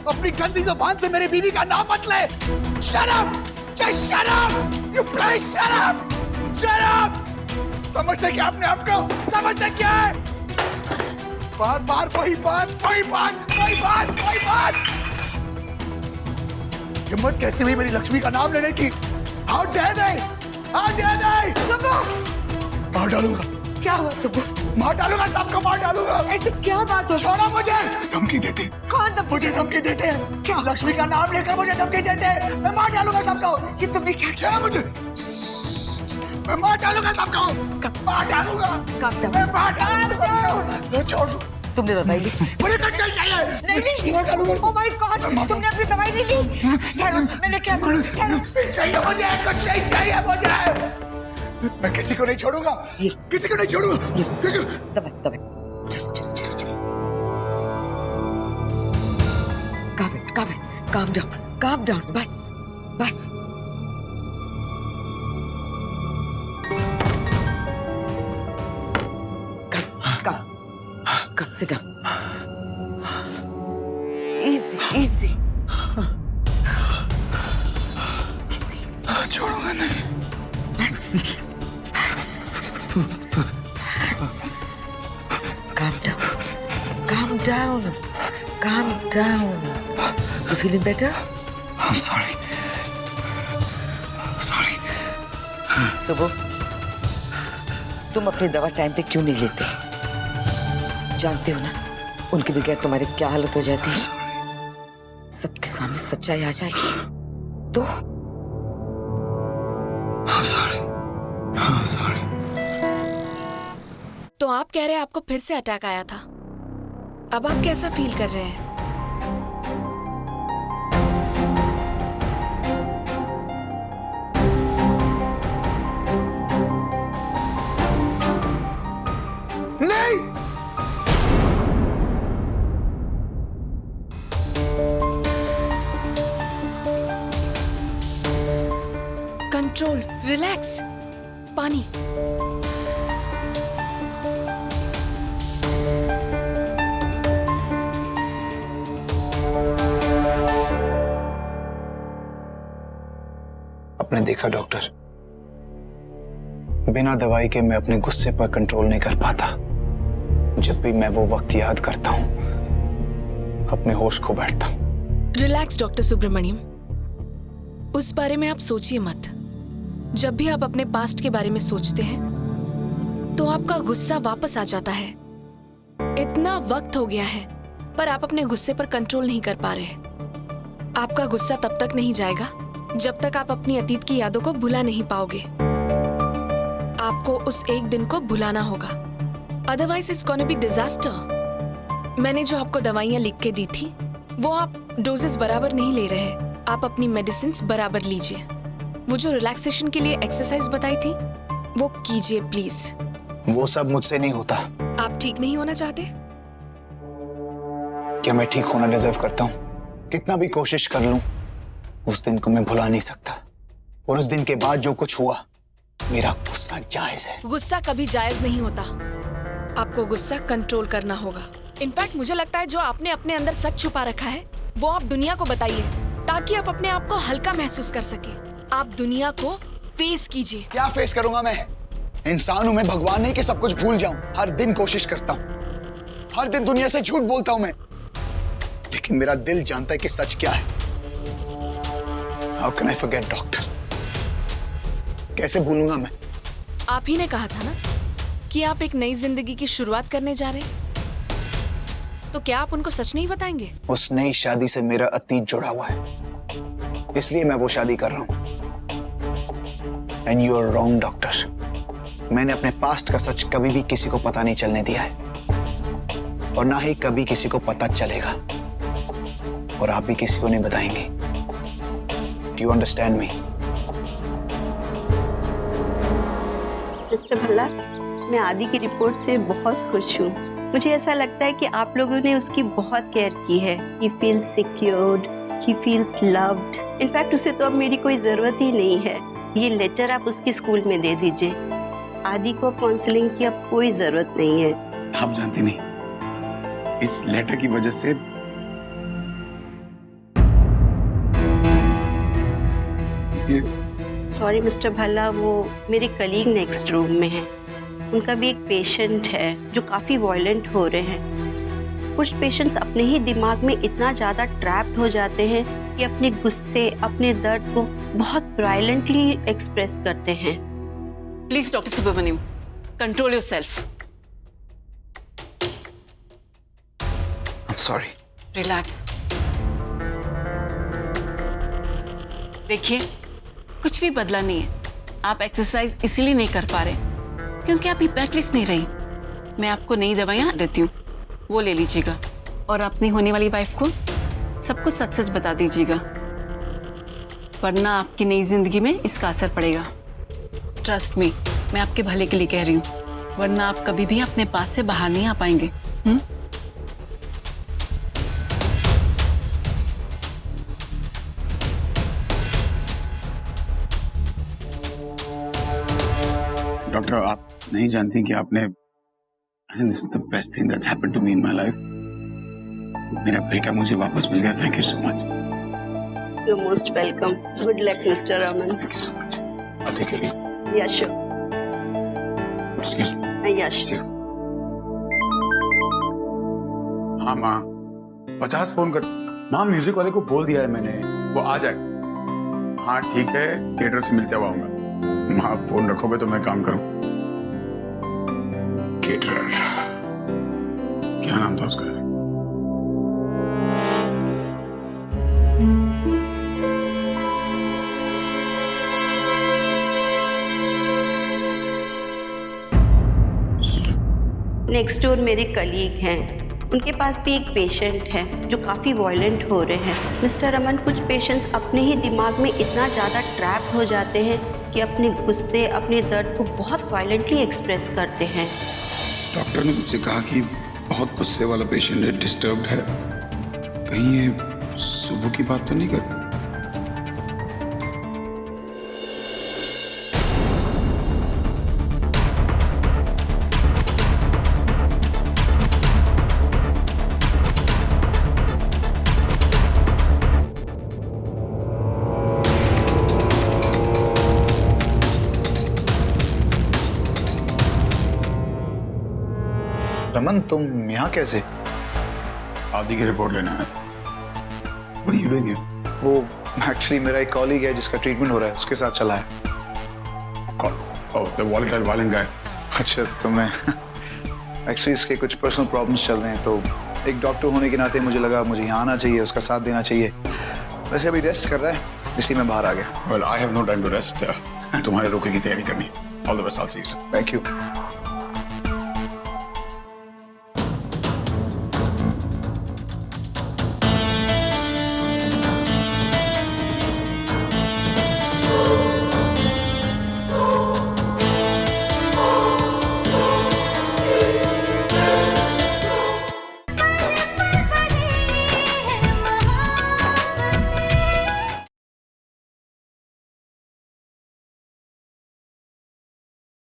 अपनी गंदी जुबान से मेरी बीवी का नाम मत ले। Shut up! Just shut up! You bloody shut up! Shut up! समझते क्या अपने आप को? समझते क्या है? बार बार वही बात। हिम्मत कैसी हुई मेरी लक्ष्मी का नाम लेने की? How dare they? सुबह मार डालूंगा। क्या हुआ सुबह? मार डालूंगा, सबको मार डालूंगा। ऐसे क्या बात हो? छोड़ो मुझे। धमकी देते। कौन धमकी? मुझे धमकी देते हैं। क्या? लक्ष्मी का नाम लेकर मुझे धमकी देते हैं। मैं मार डालूंगा सबको। ये तुमने क्या किया? छोड़ो मुझे। मैं मार डालूंगा सबको। मार डालूंगा। मैं मार डालूंगा। छोड़ दो। तुमने दवाई ली? मुझे कुछ नहीं चाहिए। नहीं। मार डालूंगा। Oh my God! तुमने अपनी दवाई नहीं ली? ठहरो, मैं लेके आती हूँ। ठहरो। चाहिए मुझे, कुछ नहीं चाहिए मुझे। मैं किसी को नहीं छोड़ूंगा। किसी को नहीं छोड़ूंगा। दवाई। चलो। Calm down. बस. Come, sit down. Easy. छोड़ूंगा नहीं। बस. Calm down. You feeling better? I'm sorry. सुबह, तुम अपनी दवा टाइम पे क्यों नहीं लेते? जानते हो ना, उनके बगैर तुम्हारी क्या हालत हो जाती है? सबके सामने सच्चाई आ जाएगी तो? I'm sorry. तो आप कह रहे हैं आपको फिर से अटैक आया था। अब आप कैसा फील कर रहे हैं? नहीं। कंट्रोल, रिलैक्स, पानी। आपने देखा डॉक्टर, बिना दवाई के मैं अपने गुस्से पर कंट्रोल नहीं कर पाता। जब भी मैं वो वक्त याद करता हूं, अपने होश खो बैठता हूं। रिलैक्स डॉक्टर सुब्रमण्यम, उस बारे में आप सोचिए मत। जब भी आप अपने पास्ट के बारे में सोचते हैं तो आपका गुस्सा वापस आ जाता है। इतना वक्त हो गया है पर आप अपने गुस्से पर कंट्रोल नहीं कर पा रहे। आपका गुस्सा तब तक नहीं जाएगा जब तक आप अपनी अतीत की यादों को भुला नहीं पाओगे। आपको उस एक दिन को भुलाना होगा, otherwise it's gonna be disaster. मैंने जो आपको दवाइयां लिख के दी थी वो आप डोजेस बराबर नहीं ले रहे। आप अपनी मेडिसिन्स बराबर लीजिए। वो जो रिलैक्सेशन के लिए एक्सरसाइज बताई थी वो कीजिए प्लीज। वो सब मुझसे नहीं होता। आप ठीक नहीं होना चाहते? क्या मैं ठीक होना डिजर्व करता हूं? कितना भी कोशिश कर लूं, उस दिन को मैं भुला नहीं सकता। और उस दिन के बाद जो कुछ हुआ, मेरा गुस्सा जायज है। गुस्सा कभी जायज नहीं होता। आपको गुस्सा कंट्रोल करना होगा। इनफैक्ट मुझे लगता है जो आपने अपने अंदर सच छुपा रखा है वो आप दुनिया को बताइए, ताकि आप अपने आप को हल्का महसूस कर सके। आप दुनिया को फेस कीजिए। क्या फेस करूंगा मैं? इंसान हूं मैं, भगवान नहीं कि सब कुछ भूल जाऊं। हर दिन कोशिश करता हूं, हर दिन दुनिया से झूठ बोलता हूं मैं, लेकिन मेरा दिल जानता है कि सच क्या है। How can I forget, doctor? कैसे भूलूंगा मैं? आप ही ने कहा था ना कि आप एक नई जिंदगी की शुरुआत करने जा रहे हैं, तो क्या आप उनको सच नहीं बताएंगे? उस नई शादी से मेरा अतीत जुड़ा हुआ है, इसलिए मैं वो शादी कर रहा हूं। And you are wrong, doctor. मैंने अपने पास्ट का सच कभी भी किसी को पता नहीं चलने दिया है, और ना ही कभी किसी को पता चलेगा, और आप भी किसी को नहीं बताएंगे। Do you understand me? Mister Bhalla, मैं आदि की रिपोर्ट से बहुत खुश हूँ। मुझे ऐसा लगता है कि आप लोगों ने उसकी बहुत केयर की है। He feels secured, he feels loved. In fact उसे तो अब मेरी कोई जरूरत ही नहीं है। ये लेटर आप उसकी स्कूल में दे दीजिए। आदि को काउंसलिंग की अब कोई जरूरत नहीं है। आप जानती नहीं, इस लेटर की वजह से ये सॉरी मिस्टर भल्ला, वो मेरे कलीग नेक्स्ट रूम में है। उनका भी एक पेशेंट है जो काफ़ी वायलेंट हो रहे हैं। कुछ पेशेंट्स अपने ही दिमाग में इतना ज़्यादा ट्रैप्ड हो जाते हैं कि अपने गुस्से, अपने दर्द को बहुत वायलेंटली एक्सप्रेस करते हैं। Please doctor Subramaniam, control yourself. I'm sorry. Relax. देखिए, कुछ भी बदला नहीं है। आप एक्सरसाइज इसीलिए नहीं कर पा रहे क्योंकि आप प्रैक्टिस नहीं रही। मैं आपको नई दवाइयाँ देती हूँ, वो ले लीजिएगा और अपनी होने वाली वाइफ को सब कुछ सच सच बता दीजिएगा, वरना आपकी नई जिंदगी में इसका असर पड़ेगा। ट्रस्ट मी, मैं आपके भले के लिए कह रही हूँ, वरना आप कभी भी अपने पास से बाहर नहीं आ पाएंगे। डॉक्टर, आप नहीं जानती कि आपने this is the best thing that's happened to me in my life. मेरा बेटा मुझे वापस मिल गया। Thank you so much. You're most welcome. Good luck, Mr. Raman. Thank you so much. I'll take care. Yeah, sure. Excuse me. Yeah, sure. हाँ माँ, 50 phone कर। माँ, म्यूजिक वाले को बोल दिया है मैंने, वो आ जाए। हाँ ठीक है, थिएटर से मिलते हुए आऊंगा। माँ, आप फोन रखोगे तो मैं काम करूं। केटरर, क्या नाम था उसका? नेक्स्ट डोर मेरे कलीग हैं, उनके पास भी एक पेशेंट है जो काफ़ी वायलेंट हो रहे हैं। मिस्टर रमन, कुछ पेशेंट्स अपने ही दिमाग में इतना ज़्यादा ट्रैप हो जाते हैं कि अपने गुस्से, अपने दर्द को बहुत वायलेंटली एक्सप्रेस करते हैं। डॉक्टर ने मुझसे कहा कि बहुत गुस्से वाला पेशेंट है, डिस्टर्ब्ड है। कहीं ये सुबह की बात तो नहीं कर? रमन, तुम यहाँ कैसे? आदि की रिपोर्ट लेने आया था। What are you doing here? वो एक्चुअली मेरा एक कॉलीग है जिसका ट्रीटमेंट हो रहा है, उसके साथ चला है। Oh, the violent guy. अच्छा, तो मैं एक्चुअली इसके कुछ पर्सनल प्रॉब्लम्स चल रहे हैं, तो एक डॉक्टर होने के नाते मुझे लगा मुझे यहाँ आना चाहिए, उसका साथ देना चाहिए। वैसे अभी रेस्ट कर रहा है, इसलिए मैं बाहर आ गया। Well, I have no time to rest. तुम्हारे रोके की तैयारी करनी। All the best. I'll see you soon. Thank you.